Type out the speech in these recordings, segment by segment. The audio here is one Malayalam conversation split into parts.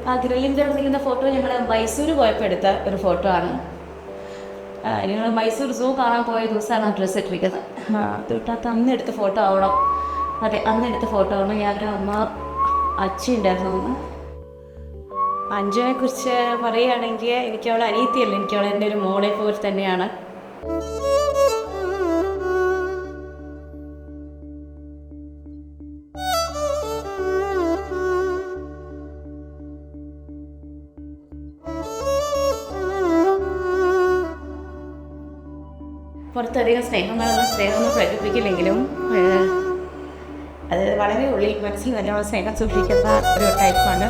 ആ ഗ്രില്ലിൻ്റെ അവിടെ നിൽക്കുന്ന ഫോട്ടോ ഞങ്ങൾ മൈസൂർ പോയപ്പോൾ എടുത്ത ഒരു ഫോട്ടോ ആണ്. ഞങ്ങൾ മൈസൂർ സൂ കാണാൻ പോയ ദിവസമാണ് ആ ഡ്രസ്സ് ഇട്ടിരിക്കുന്നത്. തൊട്ടകത്ത് അന്ന് എടുത്ത ഫോട്ടോ ആവണം. അതെ, അന്ന് എടുത്ത ഫോട്ടോ ആണ്. ഞങ്ങളുടെ അമ്മ അച്ഛൻ ഉണ്ടായിരുന്നു അന്ന്. അഞ്ജുവിനെക്കുറിച്ച് പറയുകയാണെങ്കിൽ എനിക്ക് അവളെ അനിയത്തിയല്ല, എനിക്ക് അവളെ എൻ്റെ ഒരു മോളെ പോലെ തന്നെയാണ്. പുറത്തധികം സ്നേഹമൊന്നും പ്രകടിപ്പിക്കില്ലെങ്കിലും അത് വളരെ ഉള്ളിൽ മനസ്സിൽ നല്ലോണം സ്നേഹം സൂക്ഷിക്കുന്ന ഒരു ടൈപ്പാണ്.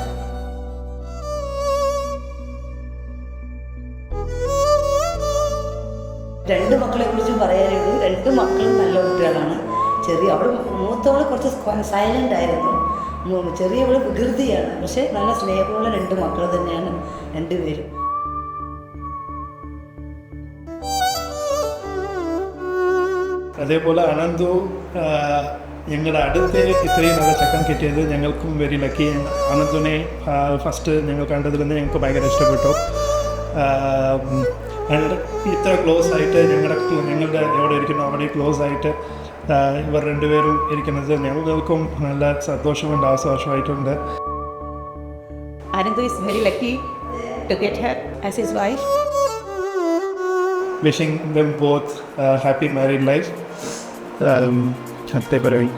രണ്ട് മക്കളെ കുറിച്ചും പറയാനുള്ളൂ. രണ്ട് മക്കളും നല്ല കുട്ടികളാണ്. അവൾ മൂത്തവൾ കുറച്ച് സൈലൻ്റ് ആയിരുന്നു, ചെറിയവൾ വികൃതിയാണ്. പക്ഷേ നല്ല സ്നേഹമുള്ള രണ്ട് മക്കൾ തന്നെയാണ് രണ്ടുപേരും. അതേപോലെ അനന്തു ഞങ്ങളുടെ അടുത്ത് ഇത്രയും നല്ല ചെക്കൻ കിട്ടിയത് ഞങ്ങൾക്കും വെരി ലക്കി. അനന്തുവിനെ ഫസ്റ്റ് ഞങ്ങൾ കണ്ടതിൽ നിന്ന് ഞങ്ങൾക്ക് ഭയങ്കര ഇഷ്ടപ്പെട്ടു. ഇത്ര ക്ലോസ് ആയിട്ട് ഞങ്ങളുടെ എവിടെ ഇരിക്കുന്നു അവിടെ ക്ലോസ് ആയിട്ട് ഇവർ രണ്ടുപേരും ഇരിക്കുന്നത് ഞങ്ങൾക്കും നല്ല സന്തോഷമുണ്ട്, ആശ്വാസമായിട്ടുണ്ട്. Anandu is very lucky to get her as his wife. Wishing them both a happy married life. Chante Paravi.